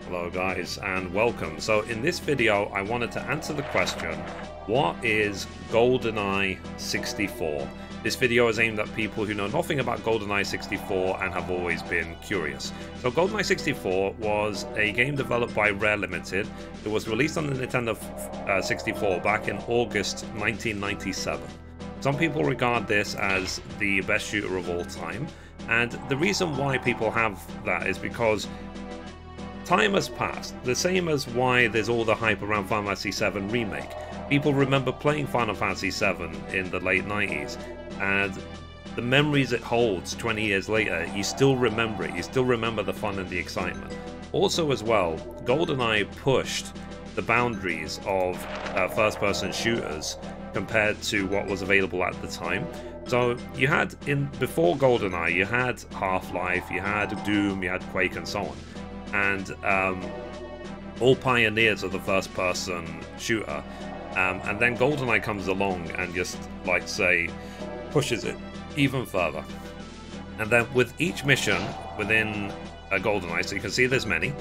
Hello guys and welcome. So in this video I wanted to answer the question, what is GoldenEye 64? This video is aimed at people who know nothing about GoldenEye 64 and have always been curious. So GoldenEye 64 was a game developed by Rare Limited. It was released on the Nintendo 64 back in August 1997. Some people regard this as the best shooter of all time, and the reason why people have that is because time has passed, the same as why there's all the hype around Final Fantasy VII Remake. People remember playing Final Fantasy VII in the late 90s, and the memories it holds 20 years later, you still remember it, you still remember the fun and the excitement. Also as well, GoldenEye pushed the boundaries of first-person shooters compared to what was available at the time. So you had, before GoldenEye, you had Half-Life, you had Doom, you had Quake and so on. And all pioneers of the first-person shooter, and then GoldenEye comes along and just, like, say, pushes it even further. And then with each mission within GoldenEye, so you can see there's many,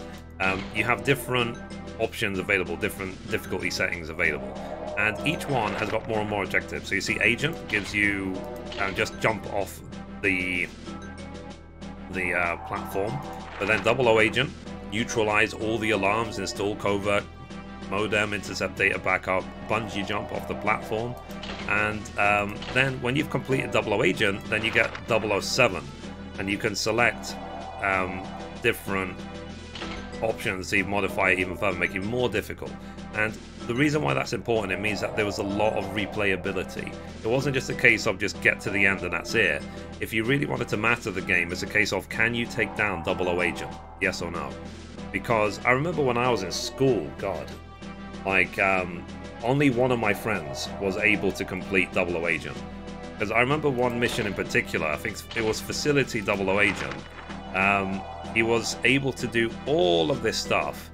you have different options available, different difficulty settings available, and each one has got more and more objectives. So you see Agent gives you just jump off the platform, but then 00 Agent, neutralize all the alarms, install covert modem, intercept data backup, bungee jump off the platform, and then when you've completed 00 Agent, then you get 007, and you can select different options to modify it even further, make it more difficult. And the reason why that's important, it means that there was a lot of replayability. It wasn't just a case of just get to the end and that's it. If you really wanted to master the game, it's a case of, can you take down 00 Agent? Yes or no? Because I remember when I was in school, God, like only one of my friends was able to complete 00 Agent. Because I remember one mission in particular, I think it was Facility 00 Agent. He was able to do all of this stuff,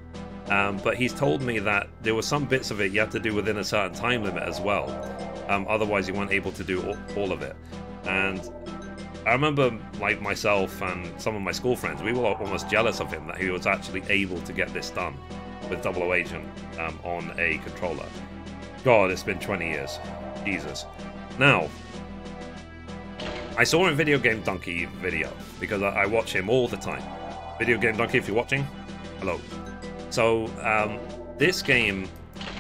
but he's told me that there were some bits of it you had to do within a certain time limit as well. Otherwise you weren't able to do all of it. And I remember, like, myself and some of my school friends, we were almost jealous of him that he was actually able to get this done with 00 Agent on a controller. God, it's been 20 years. Jesus. Now, I saw in Video Game Donkey video, because I watch him all the time. Video Game Donkey, if you're watching, hello. So, this game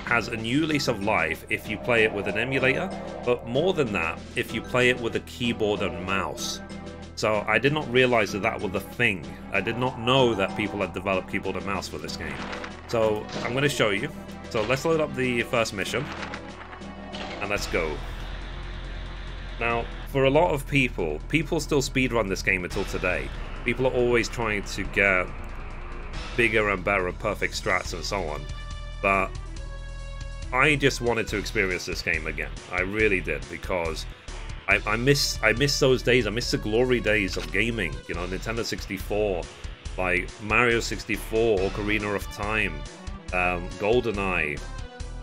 has a new lease of life if you play it with an emulator, but more than that, if you play it with a keyboard and mouse. So I did not realize that that was a thing. I did not know that people had developed keyboard and mouse for this game. So I'm going to show you. So let's load up the first mission, and let's go. Now, for a lot of people still speedrun this game until today. People are always trying to get bigger and better perfect strats and so on. But I just wanted to experience this game again. I really did, because I miss those days. I miss the glory days of gaming. You know, Nintendo 64, like Mario 64, Ocarina of Time, GoldenEye,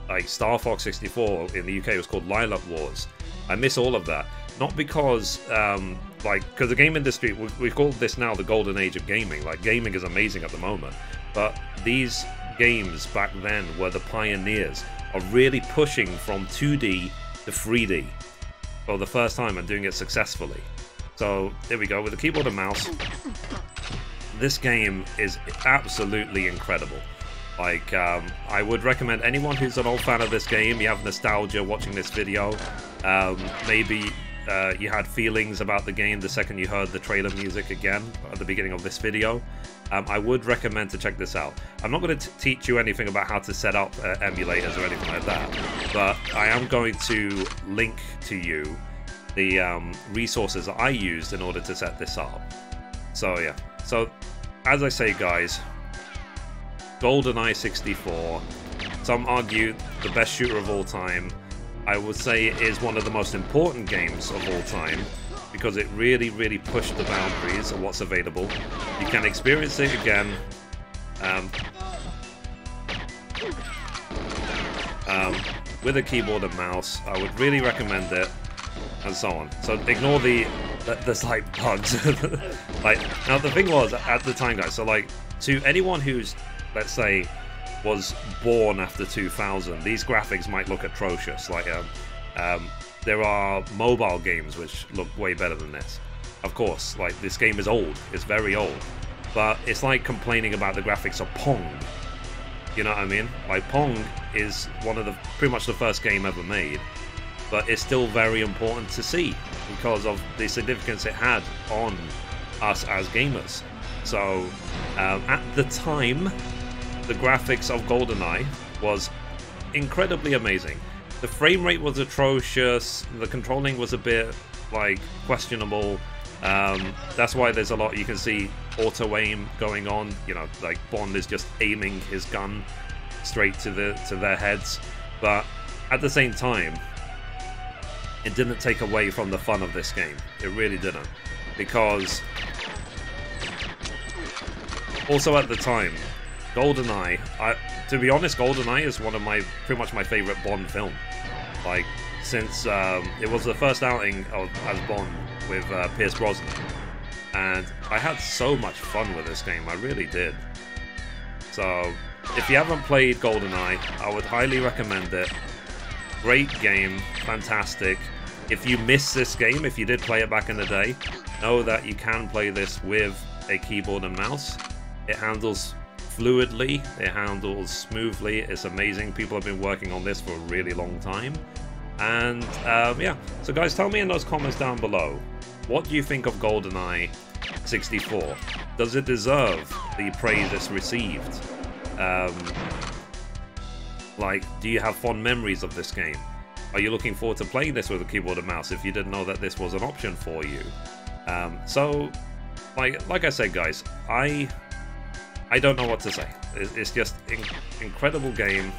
like Star Fox 64 in the UK, it was called Lilac Wars. I miss all of that. Not because, because the game industry, we call this now the golden age of gaming. Like, gaming is amazing at the moment. But these games back then were the pioneers of really pushing from 2D to 3D for the first time and doing it successfully. So, there we go, with the keyboard and mouse. This game is absolutely incredible. Like, I would recommend anyone who's an old fan of this game, you have nostalgia watching this video, maybe you had feelings about the game the second you heard the trailer music again at the beginning of this video, I would recommend to check this out. I'm not going to teach you anything about how to set up emulators or anything like that, but I am going to link to you the resources that I used in order to set this up. So yeah, so as I say guys, GoldenEye 64, some argue the best shooter of all time. I would say it is one of the most important games of all time, because it really, really pushed the boundaries of what's available. You can experience it again with a keyboard and mouse. I would really recommend it, and so on. So ignore there's like bugs. Like, now the thing was, at the time guys, so like, to anyone who's let's say, was born after 2000, these graphics might look atrocious. Like, there are mobile games which look way better than this. Of course, like, this game is old. It's very old. But it's like complaining about the graphics of Pong. You know what I mean? Like, Pong is one of the pretty much the first game ever made, but it's still very important to see because of the significance it had on us as gamers. So at the time, the graphics of GoldenEye was incredibly amazing. The frame rate was atrocious, the controlling was a bit like questionable. That's why there's a lot, you can see auto aim going on, you know, like Bond is just aiming his gun straight to their heads. But at the same time, it didn't take away from the fun of this game. It really didn't. Because also at the time, GoldenEye, to be honest, GoldenEye is one of pretty much my favorite Bond film. Like, since it was the first outing as Bond with Pierce Brosnan, and I had so much fun with this game. I really did. So if you haven't played GoldenEye, I would highly recommend it. Great game, fantastic. If you miss this game, if you did play it back in the day, know that you can play this with a keyboard and mouse. It handles fluidly, it handles smoothly, it's amazing. People have been working on this for a really long time. And yeah, so guys, tell me in those comments down below, what do you think of GoldenEye 64? Does it deserve the praise it's received? Like, do you have fond memories of this game? Are you looking forward to playing this with a keyboard and mouse if you didn't know that this was an option for you? So, like I said, guys, I don't know what to say. It's just incredible game.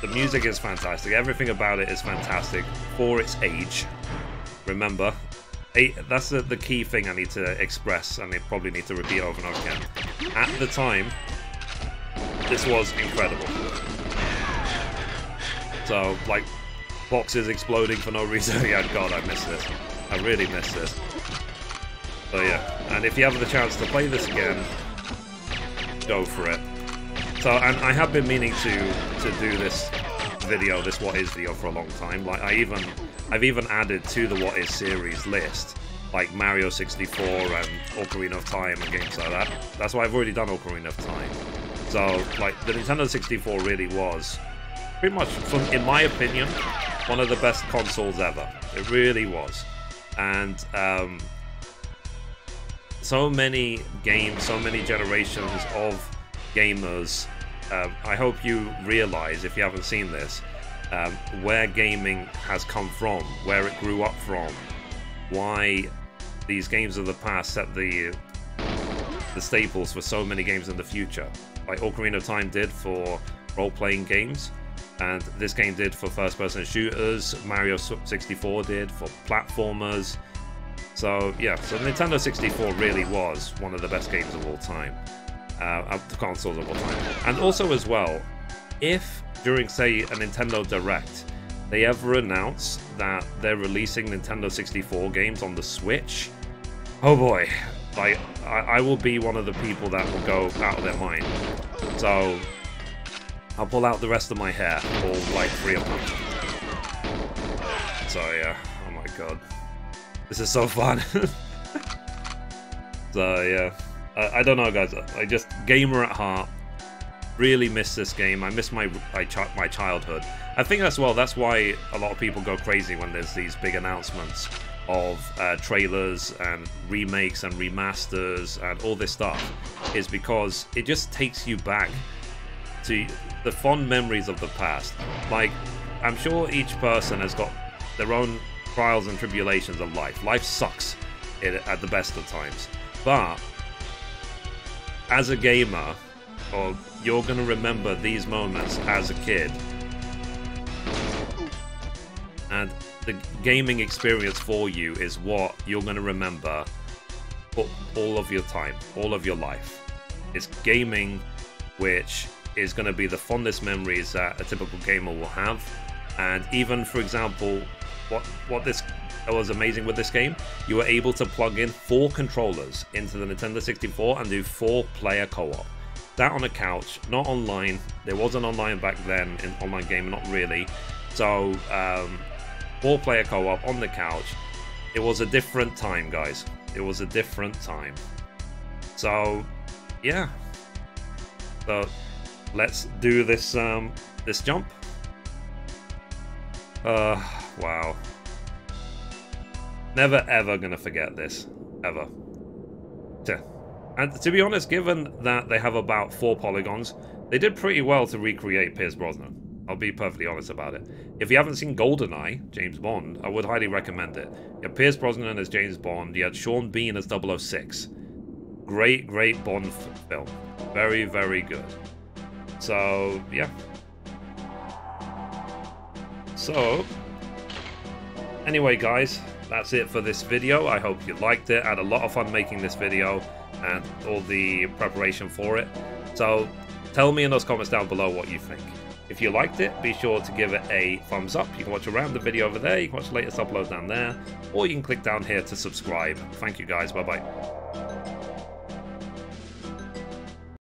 The music is fantastic. Everything about it is fantastic for its age. Remember, that's the key thing I need to express, and I probably need to repeat over and over again. At the time, this was incredible. So, like, boxes exploding for no reason. Yeah, God, I miss this. I really miss this. So yeah, and if you have the chance to play this again, go for it. So, and I have been meaning to do this video, this What Is video, for a long time. Like, I've even added to the What Is series list, like Mario 64 and Ocarina of Time and games like that. That's why I've already done Ocarina of Time. So, like, the Nintendo 64 really was, pretty much, in my opinion, one of the best consoles ever. It really was. And, so many games, so many generations of gamers. I hope you realize, if you haven't seen this, where gaming has come from, where it grew up from, why these games of the past set the staples for so many games in the future. Like Ocarina of Time did for role-playing games, and this game did for first-person shooters. Mario 64 did for platformers. So yeah, so Nintendo 64 really was one of the best games of all time, consoles of all time. And also as well, if during, say, a Nintendo Direct, they ever announce that they're releasing Nintendo 64 games on the Switch, oh boy, like, I will be one of the people that will go out of their mind. So I'll pull out the rest of my hair, all like 3 of them. So yeah, oh my god. This is so fun. So yeah, I don't know, guys. I just, gamer at heart, really miss this game. I miss my childhood. I think as well, that's why a lot of people go crazy when there's these big announcements of trailers and remakes and remasters and all this stuff, is because it just takes you back to the fond memories of the past. Like, I'm sure each person has got their own trials and tribulations of life. Life sucks at the best of times. But as a gamer, or you're going to remember these moments as a kid. And the gaming experience for you is what you're going to remember for all of your time, all of your life. It's gaming which is going to be the fondest memories that a typical gamer will have. And even, for example, what this was amazing with this game, you were able to plug in 4 controllers into the Nintendo 64 and do 4-player co-op. That on a couch, not online. There wasn't online back then in online gaming, not really. So 4-player co-op on the couch. It was a different time, guys. It was a different time. So yeah. So let's do this this jump. Wow. Never ever gonna forget this. Ever. And to be honest, given that they have about 4 polygons, they did pretty well to recreate Pierce Brosnan. I'll be perfectly honest about it. If you haven't seen GoldenEye, James Bond, I would highly recommend it. You had Pierce Brosnan as James Bond, you had Sean Bean as 006. Great, great Bond film. Very, very good. So, yeah. So, anyway guys, that's it for this video. I hope you liked it. I had a lot of fun making this video and all the preparation for it. So tell me in those comments down below what you think. If you liked it, be sure to give it a thumbs up. You can watch around the video over there, you can watch the latest uploads down there, or you can click down here to subscribe. Thank you guys, bye bye.